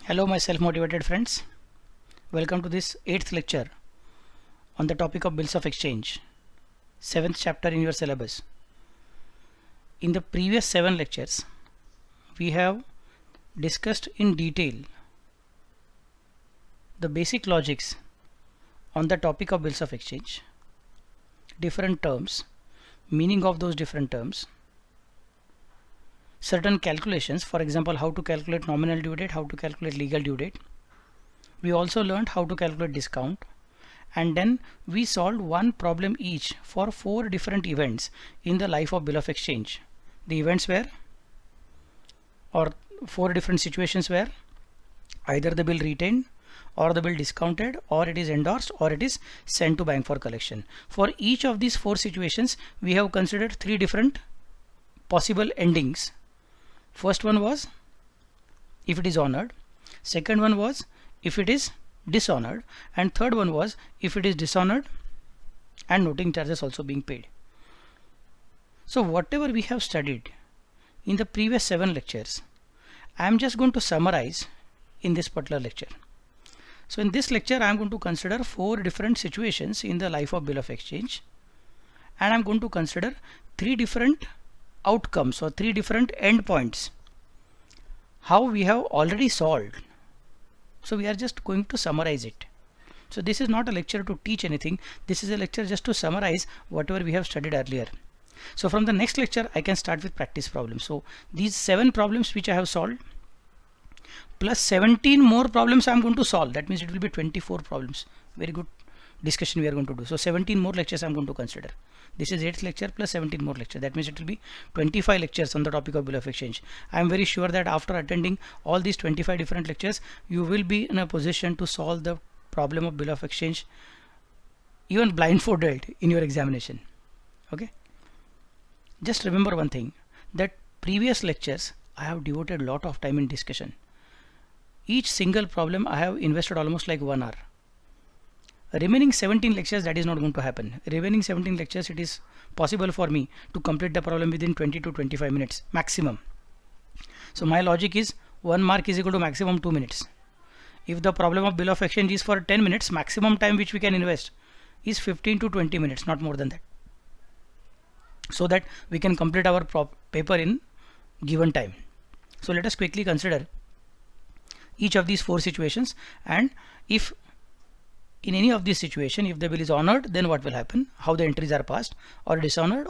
Hello, my self-motivated friends. Welcome to this 8th lecture on the topic of bills of exchange, 7th chapter in your syllabus. In the previous 7 lectures, we have discussed in detail the basic logics on the topic of bills of exchange, different terms, meaning of those different terms, certain calculations, for example, how to calculate nominal due date, how to calculate legal due date. We also learned how to calculate discount, and then we solved one problem each for 4 different events in the life of bill of exchange. The events were, or 4 different situations were, either the bill retained, or the bill discounted, or it is endorsed, or it is sent to bank for collection. For each of these 4 situations, we have considered 3 different possible endings. First one was if it is honored, second one was if it is dishonored, and third one was if it is dishonored and noting charges also being paid. So whatever we have studied in the previous 7 lectures, I am just going to summarize in this particular lecture. So in this lecture I am going to consider 4 different situations in the life of bill of exchange, and I am going to consider 3 different outcomes or 3 different endpoints how we have already solved. So we are just going to summarize it. So this is not a lecture to teach anything, this is a lecture just to summarize whatever we have studied earlier. So from the next lecture I can start with practice problems. So these 7 problems which I have solved plus 17 more problems I am going to solve, that means it will be 24 problems. Very good discussion we are going to do. So 17 more lectures I am going to consider. This is 8th lecture plus 17 more lecture, that means it will be 25 lectures on the topic of bill of exchange. I am very sure that after attending all these 25 different lectures, you will be in a position to solve the problem of bill of exchange even blindfolded in your examination. Okay, just remember one thing, that previous lectures I have devoted a lot of time in discussion. Each single problem I have invested almost like 1 hour. Remaining 17 lectures, that is not going to happen. Remaining 17 lectures, it is possible for me to complete the problem within 20 to 25 minutes maximum. So my logic is 1 mark is equal to maximum 2 minutes. If the problem of bill of exchange is for 10 minutes, maximum time which we can invest is 15 to 20 minutes, not more than that, so that we can complete our paper in given time. So let us quickly consider each of these 4 situations, and if in any of these situations, if the bill is honored, then what will happen, how the entries are passed, or dishonored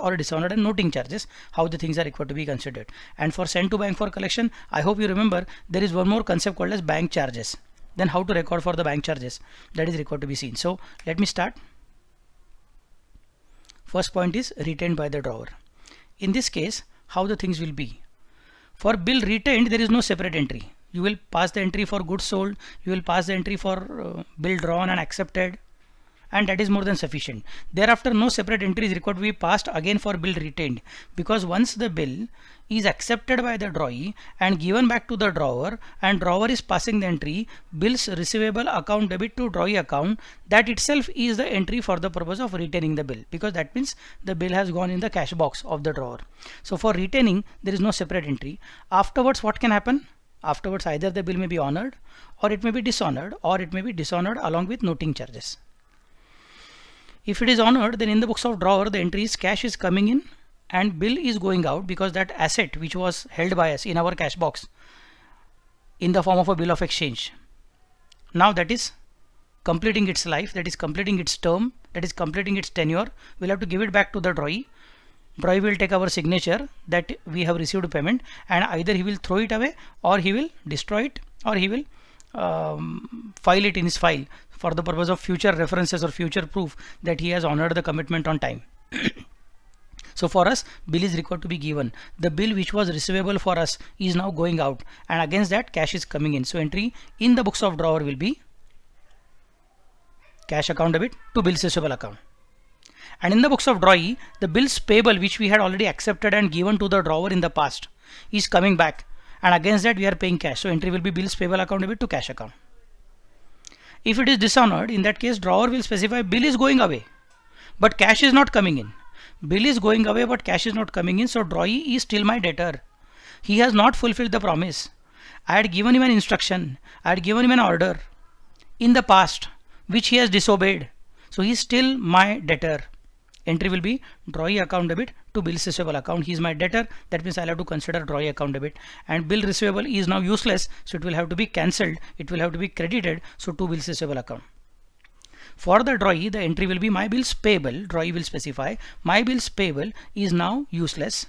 and noting charges, how the things are required to be considered. And for sent to bank for collection, I hope you remember there is one more concept called as bank charges. Then how to record for the bank charges, that is required to be seen. So let me start. First point is retained by the drawer. In this case, how the things will be. For bill retained, there is no separate entry. You will pass the entry for goods sold, you will pass the entry for bill drawn and accepted, and that is more than sufficient. Thereafter no separate entry is required to be passed again for bill retained, because once the bill is accepted by the drawee and given back to the drawer, and drawer is passing the entry bills receivable account debit to drawee account, that itself is the entry for the purpose of retaining the bill, because that means the bill has gone in the cash box of the drawer. So for retaining there is no separate entry. Afterwards what can happen? Afterwards either the bill may be honored, or it may be dishonored, or it may be dishonored along with noting charges. If it is honored, then in the books of drawer the entry is cash is coming in and bill is going out, because that asset which was held by us in our cash box in the form of a bill of exchange, now that is completing its life, that is completing its term, that is completing its tenure. We'll have to give it back to the drawee. Drawee will take our signature that we have received payment, and either he will throw it away, or he will destroy it, or he will file it in his file for the purpose of future references or future proof that he has honored the commitment on time. So for us, bill is required to be given. The bill which was receivable for us is now going out, and against that cash is coming in. So entry in the books of drawer will be cash account debit to bills receivable account. And in the books of drawee, the bills payable which we had already accepted and given to the drawer in the past is coming back, and against that we are paying cash. So entry will be bills payable account debit to cash account. If it is dishonored, in that case drawer will specify bill is going away but cash is not coming in. Bill is going away but cash is not coming in, so drawee is still my debtor. He has not fulfilled the promise, I had given him an instruction, I had given him an order in the past which he has disobeyed, so he is still my debtor. Entry will be drawee account debit to bills receivable account. He is my debtor, that means I'll have to consider drawee account debit, and bill receivable is now useless, so it will have to be cancelled, it will have to be credited, so to bills receivable account. For the drawee, the entry will be my bills payable. Drawee will specify my bills payable is now useless,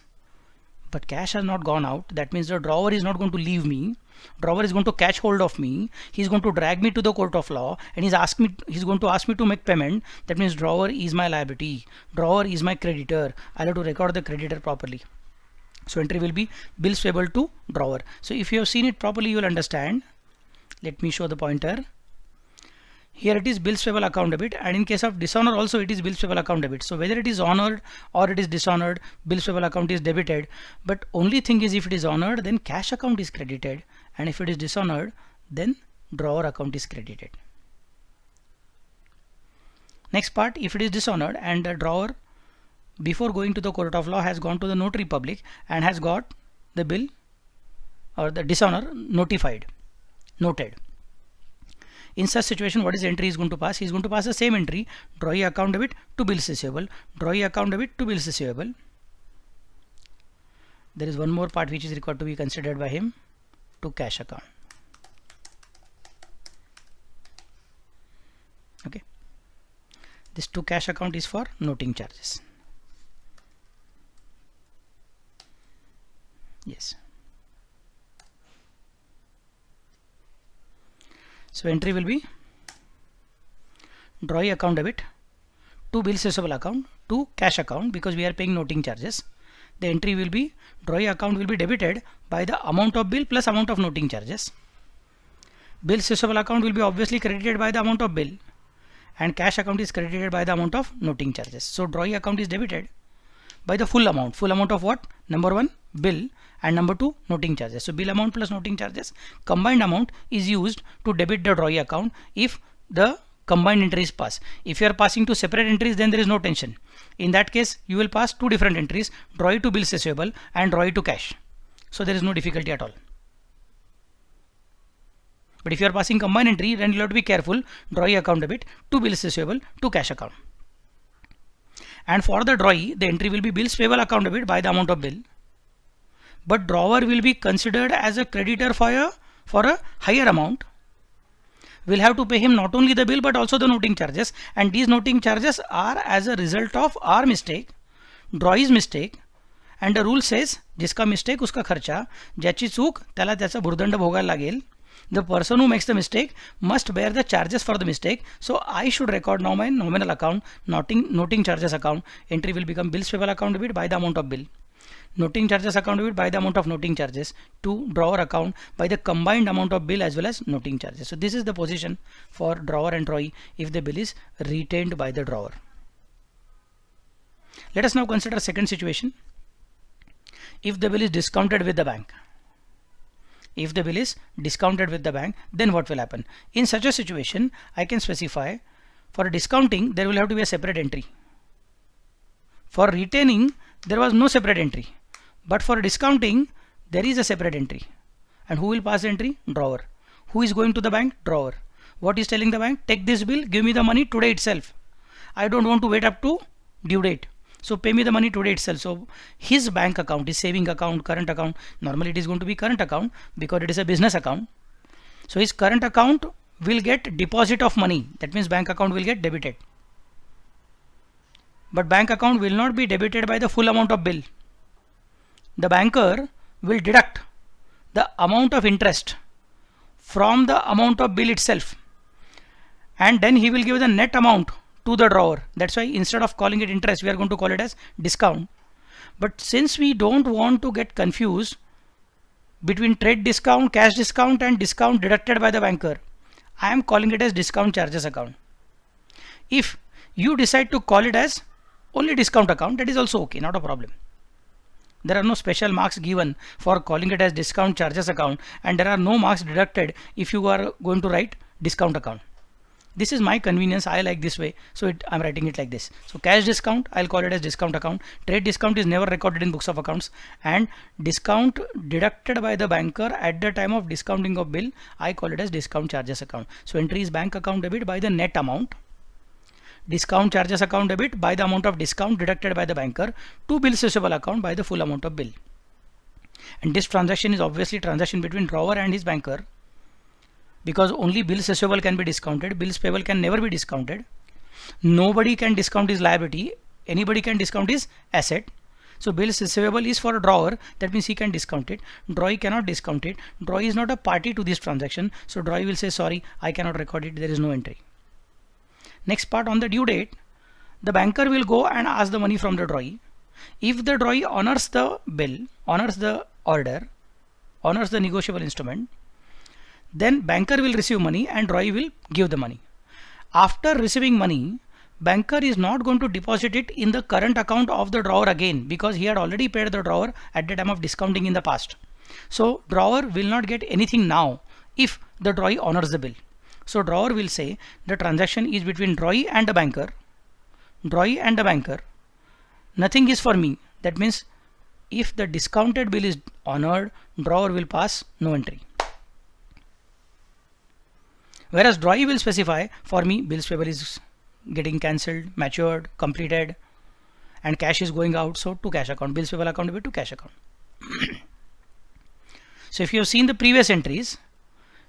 but cash has not gone out. That means the drawer is not going to leave me. Drawer is going to catch hold of me. He's going to drag me to the court of law, and he's going to ask me to make payment. That means drawer is my liability. Drawer is my creditor. I'll have to record the creditor properly. So entry will be bills payable to drawer. So if you have seen it properly, you will understand. Let me show the pointer. Here it is bills payable account debit, and in case of dishonor also it is bills payable account debit. So whether it is honored or it is dishonored, bills payable account is debited. But only thing is, if it is honored, then cash account is credited, and if it is dishonored, then drawer account is credited. Next part, if it is dishonored and the drawer before going to the court of law has gone to the notary public and has got the bill or the dishonor noted. In such situation, what is the entry he is going to pass? He is going to pass the same entry, drawee account debit to bills receivable, drawee account debit to bills receivable. There is one more part which is required to be considered by him, to cash account. Okay, this to cash account is for noting charges. Yes. So entry will be drawee account debit to bills receivable account to cash account, because we are paying noting charges. The entry will be drawee account will be debited by the amount of bill plus amount of noting charges. Bills receivable account will be obviously credited by the amount of bill, and cash account is credited by the amount of noting charges. So drawee account is debited by the full amount. Full amount of what? Number 1, bill, and number 2, noting charges. So bill amount plus noting charges, combined amount is used to debit the drawee account if the combined entries pass. If you are passing to separate entries, then there is no tension. In that case, you will pass 2 different entries, drawee to bills receivable and drawee to cash. So there is no difficulty at all. But if you are passing combined entry, then you have to be careful. Drawee account debit to bills receivable to cash account. And for the drawee, the entry will be bills payable account debit by the amount of bill. But drawer will be considered as a creditor for a higher amount. We'll have to pay him not only the bill but also the noting charges, and these noting charges are as a result of our mistake, drawee's mistake, and the rule says जिसका mistake उसका खर्चा, ज्याची चूक त्याला त्याचा भुर्दंड भोगायला लागेल. The person who makes the mistake must bear the charges for the mistake. So I should record now my nominal account, noting charges account. Entry will become bills payable account debit by the amount of bill, noting charges account debit by the amount of noting charges, to drawer account by the combined amount of bill as well as noting charges. So this is the position for drawer and drawee if the bill is retained by the drawer. Let us now consider second situation. If the bill is discounted with the bank. If the bill is discounted with the bank, then what will happen? In such a situation, I can specify for discounting there will have to be a separate entry. For retaining there was no separate entry, but for discounting there is a separate entry. And who will pass the entry? Drawer. Who is going to the bank? Drawer. What is telling the bank? Take this bill, give me the money today itself. I don't want to wait up to due date. So pay me the money today itself. So his bank account, his saving account, current account, normally it is going to be current account because it is a business account. So his current account will get deposit of money. That means bank account will get debited. But bank account will not be debited by the full amount of bill. The banker will deduct the amount of interest from the amount of bill itself, and then he will give the net amount to the drawer. That's why instead of calling it interest, we are going to call it as discount. But since we don't want to get confused between trade discount, cash discount and discount deducted by the banker, I am calling it as discount charges account. If you decide to call it as only discount account, that is also okay, not a problem. There are no special marks given for calling it as discount charges account, and there are no marks deducted if you are going to write discount account. This is my convenience. I like this way, so I'm writing it like this. So cash discount, I'll call it as discount account. Trade discount is never recorded in books of accounts, and discount deducted by the banker at the time of discounting of bill, I call it as discount charges account. So entry is bank account debit by the net amount, discount charges account debit by the amount of discount deducted by the banker, to bills receivable account by the full amount of bill. And this transaction is obviously transaction between drawer and his banker, because only bills receivable can be discounted, bills payable can never be discounted. Nobody can discount his liability, anybody can discount his asset. So bills receivable is for a drawer, that means he can discount it. Drawee cannot discount it. Drawee is not a party to this transaction, so drawee will say sorry, I cannot record it, there is no entry. Next part, on the due date, the banker will go and ask the money from the drawee. If the drawee honors the bill, honors the order, honors the negotiable instrument, then banker will receive money and drawee will give the money. After receiving money, banker is not going to deposit it in the current account of the drawer again, because he had already paid the drawer at the time of discounting in the past. So drawer will not get anything now if the drawee honors the bill. So drawer will say the transaction is between drawee and the banker. Drawee and the banker. Nothing is for me. That means if the discounted bill is honored, drawer will pass no entry. Whereas drawee will specify, for me bills payable is getting cancelled, matured, completed, and cash is going out, so to cash account, bills payable account debit to cash account. So if you have seen the previous entries,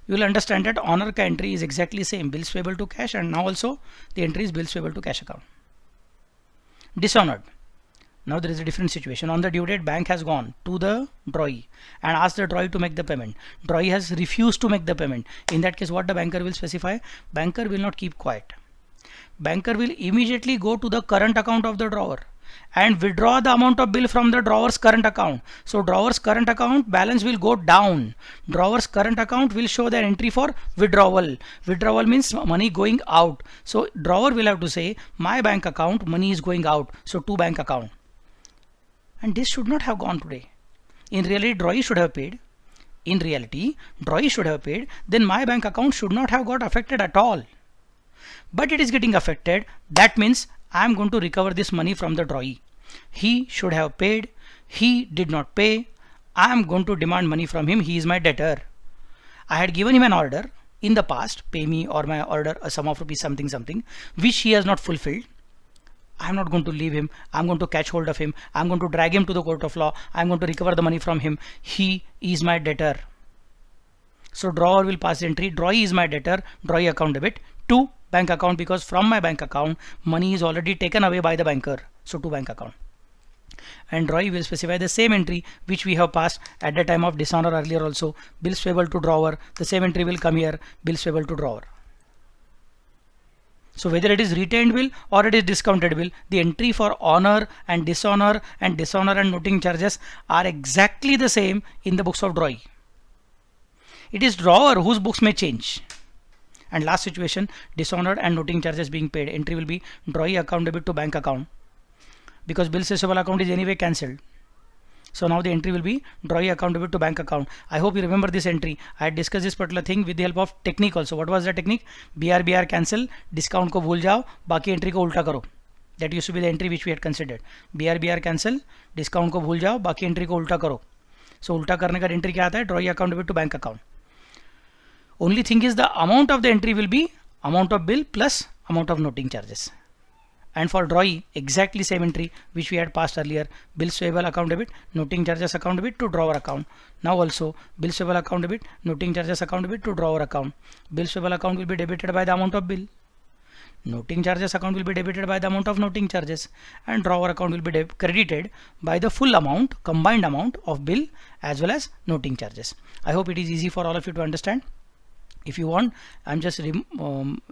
you will understand that honor ka entry is exactly same, bills payable to cash, and now also the entry is bills payable to cash account. Dishonored. Now there is a different situation. On the due date, bank has gone to the drawee and asked the drawee to make the payment. Drawee has refused to make the payment. In that case, what the banker will specify? Banker will not keep quiet. Banker will immediately go to the current account of the drawer and withdraw the amount of bill from the drawer's current account. So drawer's current account balance will go down. Drawer's current account will show the entry for withdrawal. Withdrawal means money going out. So drawer will have to say, my bank account, money is going out. So to bank account. And this should not have gone today. In reality, drawee should have paid. In reality, drawee should have paid. Then my bank account should not have got affected at all. But it is getting affected. That means I am going to recover this money from the drawee. He should have paid. He did not pay. I am going to demand money from him. He is my debtor. I had given him an order in the past, pay me or my order a sum of rupees something, which he has not fulfilled. I'm not going to leave him. I'm going to catch hold of him. I'm going to drag him to the court of law. I'm going to recover the money from him. He is my debtor. So drawer will pass the entry. Drawee is my debtor. Drawee account debit to bank account, because from my bank account money is already taken away by the banker. So to bank account. And drawee will specify the same entry which we have passed at the time of dishonor earlier also. Bills payable to drawer. The same entry will come here. Bills payable to drawer. So whether it is retained bill or it is discounted bill, the entry for honor and dishonor and noting charges are exactly the same in the books of drawee. It is drawer whose books may change. And last situation, dishonored and noting charges being paid. Entry will be drawee account debit to bank account, because bills receivable account is anyway cancelled. So now the entry will be drawee account debit to bank account. I hope you remember this entry. I had discussed this particular thing with the help of technique also. What was the technique? BR cancel, discount ko bhul jao, baki entry ko ulta karo. That used to be the entry which we had considered. BR cancel, discount ko bhul jao, baki entry ko ulta karo. So ulta karne ka entry kya aata hai? Drawee account debit to bank account. Only thing is the amount of the entry will be amount of bill plus amount of noting charges. And for drawee, exactly same entry which we had passed earlier. Bills payable account debit, noting charges account debit to drawer account. Now also bills payable account debit, noting charges account debit to drawer account. Bills payable account will be debited by the amount of bill. Noting charges account will be debited by the amount of noting charges, and drawer account will be credited by the full amount, combined amount of bill as well as noting charges. I hope it is easy for all of you to understand. If you want, I'm just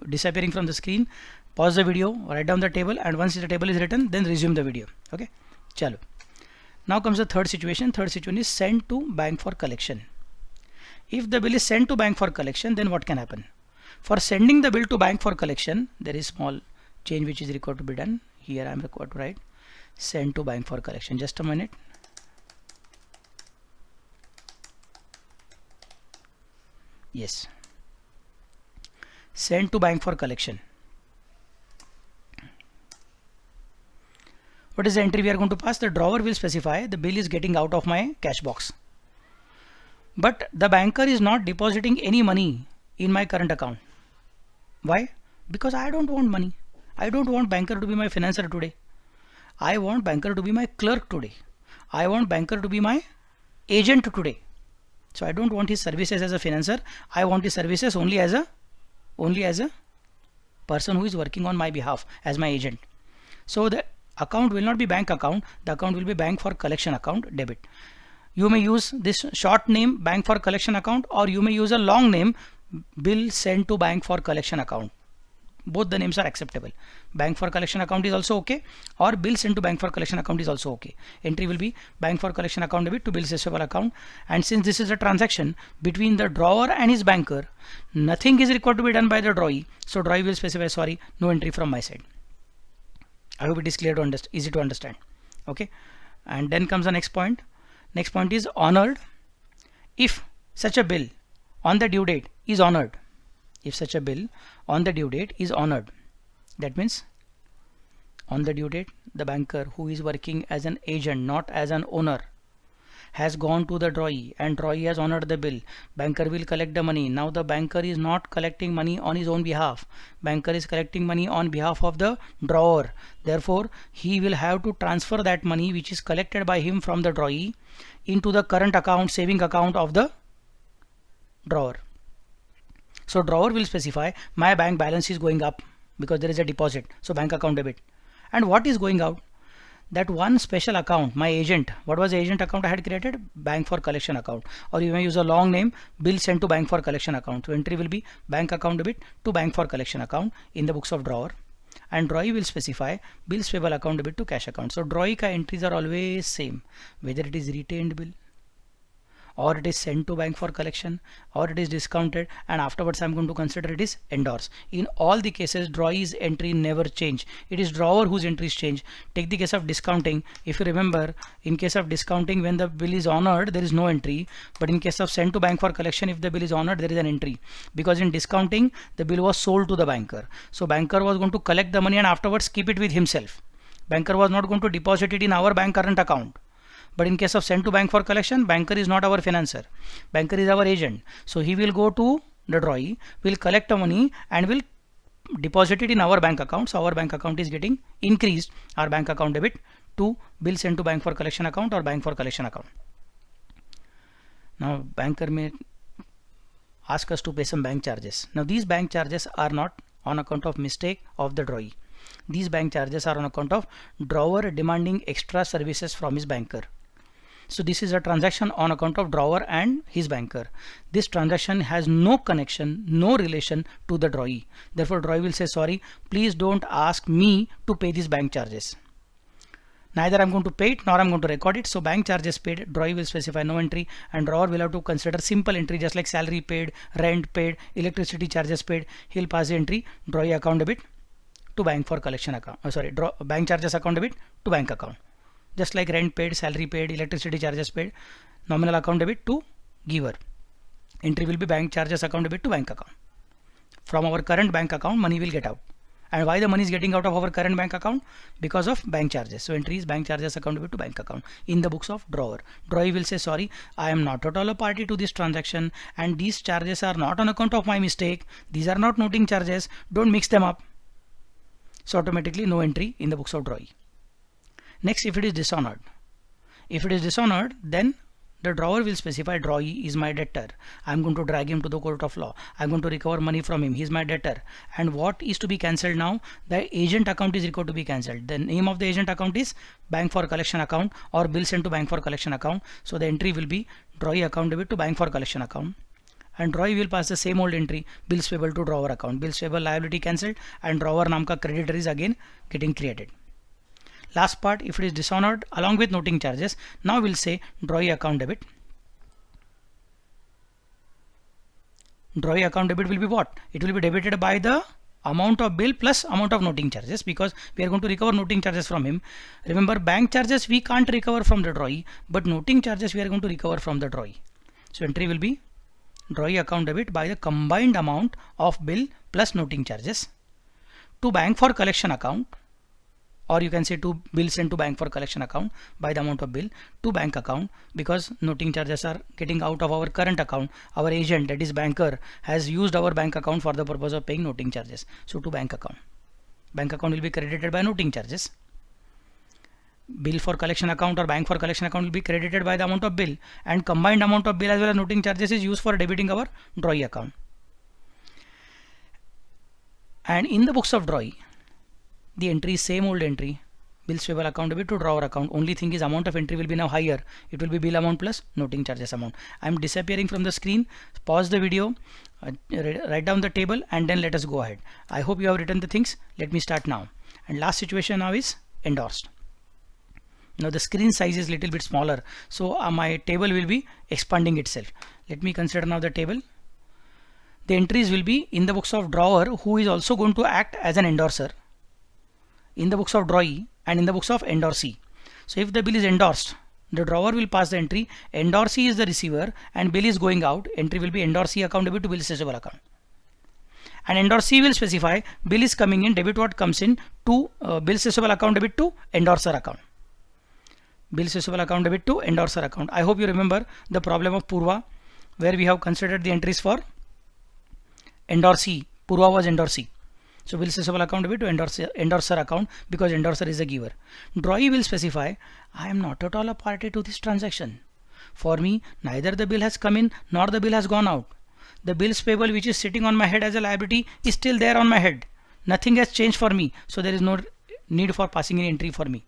disappearing from the screen. Pause the video, write down the table, and once the table is written, then resume the video. Okay, chalo. Now comes the third situation. Third situation is sent to bank for collection. If the bill is sent to bank for collection, then what can happen? For sending the bill to bank for collection, there is small change which is required to be done. Here I am required to write send to bank for collection. Just a minute. Yes. sent to bank for collection. What is the entry we are going to pass? The drawer will specify the bill is getting out of my cash box. But the banker is not depositing any money in my current account. Why? Because I don't want money. I don't want banker to be my financer today. I want banker to be my clerk today. I want banker to be my agent today. So I don't want his services as a financer. I want his services only as a person who is working on my behalf as my agent. So the account will not be bank account. The account will be bank for collection account, debit. You may use this short name, bank for collection account, or you may use a long name, bill sent to bank for collection account. Both the names are acceptable. Bank for collection account is also okay, or bill sent to bank for collection account is also okay. Entry will be bank for collection account debit to bills receivable account. And since this is a transaction between the drawer and his banker, nothing is required to be done by the drawee. So drawee will specify, sorry, no entry from my side. I hope it is clear to understand, easy to understand. Okay. And then comes the next point. Next point is honored. If such a bill on the due date is honored, if such a bill on the due date is honored, that means on the due date the banker who is working as an agent, not as an owner, has gone to the drawee and drawee has honored the bill. Banker will collect the money. Now the banker is not collecting money on his own behalf. Banker is collecting money on behalf of the drawer. Therefore he will have to transfer that money which is collected by him from the drawee into the current account, saving account of the drawer. So drawer will specify my bank balance is going up because there is a deposit. So bank account debit. And what is going out? That one special account, my agent. What was the agent account I had created? Bank for collection account. Or you may use a long name, bill sent to bank for collection account. So entry will be bank account debit to bank for collection account in the books of drawer. And drawee will specify bills payable account debit to cash account. So drawee ka entries are always same, whether it is retained bill, or it is sent to bank for collection, or it is discounted, and afterwards I'm going to consider it is endorsed. In all the cases, drawee's entry never change. It is drawer whose entries change. Take the case of discounting. If you remember, in case of discounting, when the bill is honored, there is no entry. But in case of sent to bank for collection, if the bill is honored, there is an entry. Because in discounting, the bill was sold to the banker. So banker was going to collect the money and afterwards keep it with himself. Banker was not going to deposit it in our bank current account. But in case of sent to bank for collection, banker is not our financer. Banker is our agent. So he will go to the drawee, will collect the money and will deposit it in our bank account. So our bank account is getting increased, our bank account debit to bill sent to bank for collection account or bank for collection account. Now banker may ask us to pay some bank charges. Now these bank charges are not on account of mistake of the drawee. These bank charges are on account of drawer demanding extra services from his banker. So this is a transaction on account of drawer and his banker. This transaction has no connection, no relation to the drawee. Therefore drawee will say, sorry, please don't ask me to pay these bank charges. Neither I'm going to pay it nor I'm going to record it. So bank charges paid, drawee will specify no entry, and drawer will have to consider simple entry just like salary paid, rent paid, electricity charges paid. He'll pass the entry drawee account debit to bank for collection account. Bank charges account debit to bank account. Just like rent paid, salary paid, electricity charges paid, nominal account debit to giver. Entry will be bank charges account debit to bank account. From our current bank account, money will get out. And why the money is getting out of our current bank account? Because of bank charges. So entry is bank charges account debit to bank account in the books of drawer. Drawee will say, sorry, I am not at all a party to this transaction and these charges are not on account of my mistake. These are not noting charges. Don't mix them up. So automatically no entry in the books of drawee. Next, if it is dishonored. If it is dishonored, then the drawer will specify drawee is my debtor. I am going to drag him to the court of law. I am going to recover money from him. He is my debtor. And what is to be cancelled now? The agent account is required to be cancelled. The name of the agent account is bank for collection account or bill sent to bank for collection account. So the entry will be drawee account debit to bank for collection account. And drawee will pass the same old entry, bills payable to drawer account. Bills payable liability cancelled and drawer naam ka creditor is again getting created. Last part, if it is dishonored along with noting charges, now we'll say drawee account debit. Drawee account debit will be what? It will be debited by the amount of bill plus amount of noting charges because we are going to recover noting charges from him. Remember, bank charges we can't recover from the drawee, but noting charges we are going to recover from the drawee. So entry will be drawee account debit by the combined amount of bill plus noting charges, to bank for collection account, or you can say to bill sent to bank for collection account by the amount of bill, to bank account, because noting charges are getting out of our current account. Our agent, that is banker, has used our bank account for the purpose of paying noting charges. So to bank account will be credited by noting charges. Bill for collection account or bank for collection account will be credited by the amount of bill, and combined amount of bill as well as noting charges is used for debiting our drawee account. And in the books of drawee, the entry is same old entry, bills payable account debit to drawer account. Only thing is amount of entry will be now higher. It will be bill amount plus noting charges amount. I am disappearing from the screen. Pause the video, write down the table, and then let us go ahead. I hope you have written the things. Let me start now. And last situation now is endorsed. Now the screen size is little bit smaller, so my table will be expanding itself. Let me consider now the table. The entries will be in the books of drawer, who is also going to act as an endorser, in the books of drawee, and in the books of endorsee. So if the bill is endorsed, the drawer will pass the entry, endorsee is the receiver, and bill is going out, entry will be endorsee account debit to bill receivable account. And endorsee will specify bill is coming in, debit what comes in to bill receivable account debit to endorser account. Bill receivable account debit to endorser account. I hope you remember the problem of Purva, where we have considered the entries for endorsee. Purva was endorsee. So bill receivable account debit to endorser account, because endorser is the giver. Drawee will specify, I am not at all a party to this transaction. For me, neither the bill has come in nor the bill has gone out. The bills payable which is sitting on my head as a liability is still there on my head. Nothing has changed for me. So there is no need for passing any entry for me.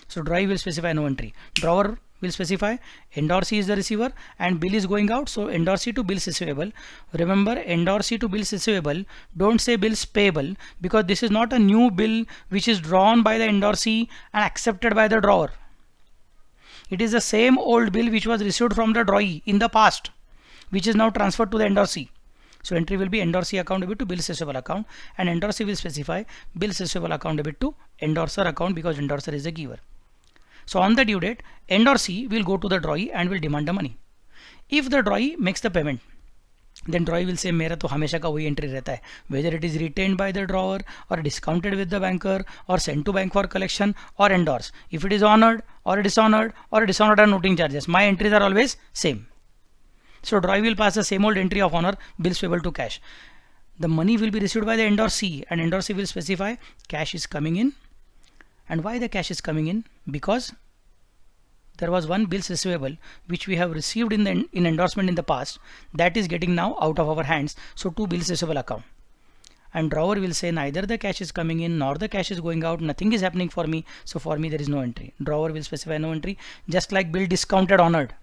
So drawee will specify no entry. Drawer will specify endorsee is the receiver and bill is going out, so endorsee to bills receivable. Remember, endorsee to bills receivable, don't say bills payable, because this is not a new bill which is drawn by the endorsee and accepted by the drawer. It is the same old bill which was received from the drawee in the past, which is now transferred to the endorsee. So entry will be endorsee account debit to bills receivable account, and endorsee will specify bills receivable account debit to endorser account, because endorser is the giver. So on the due date, endorsee will go to the drawee and will demand the money. If the drawee makes the payment, then drawee will say मेरा तो हमेशा का वही entry रहता है, whether it is retained by the drawer or discounted with the banker or sent to bank for collection or endorsed. If it is honored or dishonored or dishonored are noting charges, my entries are always same. So drawee will pass the same old entry of honor, bills payable to cash. The money will be received by the endorsee, and endorsee will specify cash is coming in. And why the cash is coming in? Because there was one bills receivable which we have received in endorsement in the past, that is getting now out of our hands. So to bills receivable account. And drawer will say neither the cash is coming in nor the cash is going out, nothing is happening for me, so for me there is no entry. Drawer will specify no entry, just like bill discounted honored.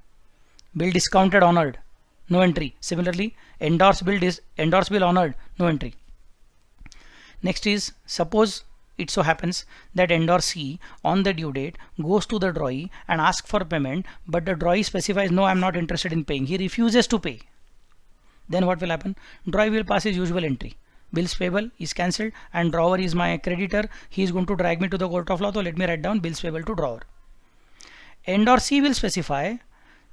Bill discounted honored, no entry. Similarly, endorsed bill honored, no entry. Next is, suppose it so happens that endorsee on the due date goes to the drawee and asks for payment, but the drawee specifies no, I am not interested in paying. He refuses to pay. Then what will happen? Drawee will pass his usual entry. Bills payable is cancelled and drawer is my creditor. He is going to drag me to the court of law, so let me write down bills payable to drawer. Endorsee will specify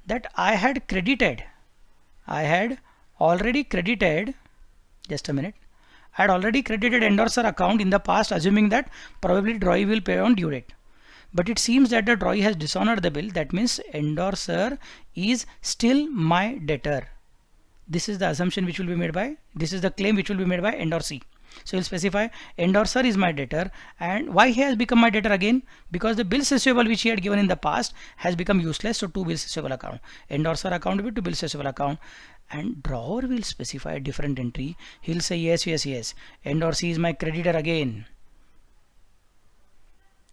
that I had already credited, just a minute, I had already credited endorser account in the past, assuming that probably drawee will pay on due date. But it seems that the drawee has dishonored the bill. That means endorser is still my debtor. This is the assumption which will be made by, this is the claim which will be made by endorsee. So he'll specify endorser is my debtor, and why he has become my debtor again? Because the bills receivable which he had given in the past has become useless. So to bills receivable account, endorser account debit to bills receivable account, and drawer will specify a different entry. He'll say yes, endorsee is my creditor again.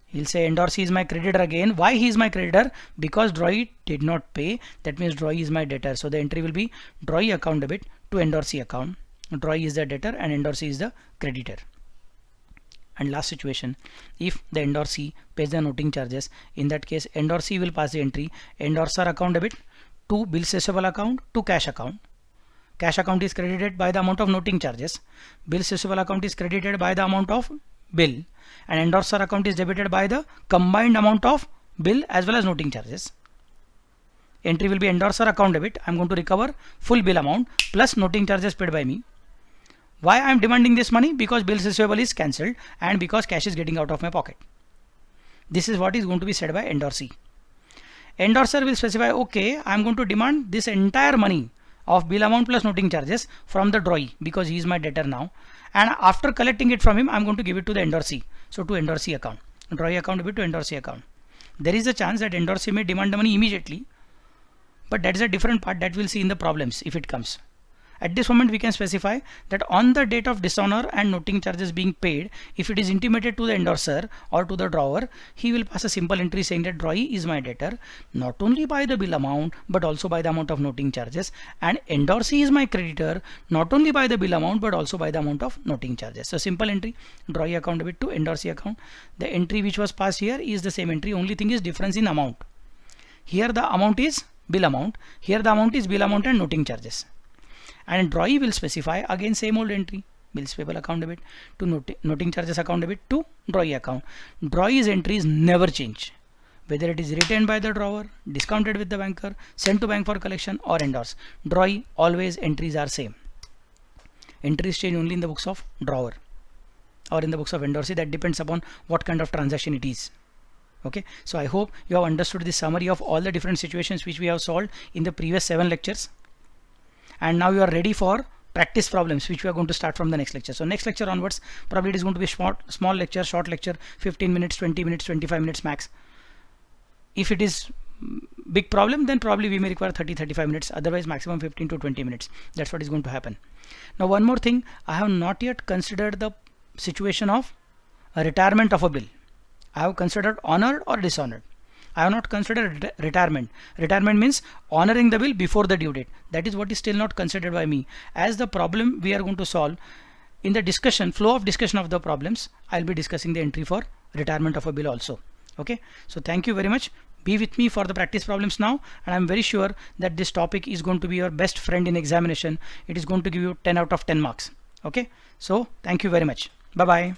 He'll say endorsee is my creditor again. Why he is my creditor? Because drawee did not pay. That means drawee is my debtor. So the entry will be drawee account debit to endorsee account. Drawee is the debtor and endorsee is the creditor. And last situation, if the endorsee pays the noting charges, in that case endorsee will pass the entry endorser account debit to bills receivable account to cash account. Cash account is credited by the amount of noting charges. Bills receivable account is credited by the amount of bill, and endorser account is debited by the combined amount of bill as well as noting charges. Entry will be endorser account debit. I am going to recover full bill amount plus noting charges paid by me. Why I am demanding this money? Because bills receivable is cancelled and because cash is getting out of my pocket. This is what is going to be said by endorsee. Endorser will specify, okay, I am going to demand this entire money of bill amount plus noting charges from the drawee because he is my debtor now, and after collecting it from him I am going to give it to the endorsee. So to endorsee account, drawee account will be to endorsee account. There is a chance that endorsee may demand the money immediately, but that is a different part that we'll see in the problems if it comes. At this moment we can specify that on the date of dishonor and noting charges being paid, if it is intimated to the endorser or to the drawer, he will pass a simple entry saying that drawee is my debtor not only by the bill amount but also by the amount of noting charges, and endorsee is my creditor not only by the bill amount but also by the amount of noting charges. So simple entry, drawee account debit to endorsee account. The entry which was passed here is the same entry, only thing is difference in amount. Here the amount is bill amount, here the amount is bill amount and noting charges. And drawee will specify again same old entry, bills payable account debit to noting charges account debit to drawee account. Drawee's entries never change, whether it is retained by the drawer, discounted with the banker, sent to bank for collection or endorsed. Drawee always entries are same. Entries change only in the books of drawer or in the books of endorsee. That depends upon what kind of transaction it is. Okay, so I hope you have understood the summary of all the different situations which we have solved in the previous 7 lectures. And now you are ready for practice problems which we are going to start from the next lecture. So next lecture onwards, probably it is going to be small lecture, short lecture, 15 minutes, 20 minutes, 25 minutes max. If it is big problem, then probably we may require 30-35 minutes, otherwise maximum 15 to 20 minutes. That's what is going to happen. Now one more thing, I have not yet considered the situation of a retirement of a bill. I have considered honored or dishonored. I have not considered retirement. Retirement means honoring the bill before the due date. That is what is still not considered by me. As the problem we are going to solve, in the discussion, flow of discussion of the problems, I'll be discussing the entry for retirement of a bill also. Okay, so thank you very much. Be with me for the practice problems now, and I'm very sure that this topic is going to be your best friend in examination. It is going to give you 10 out of 10 marks. Okay, so thank you very much. Bye bye.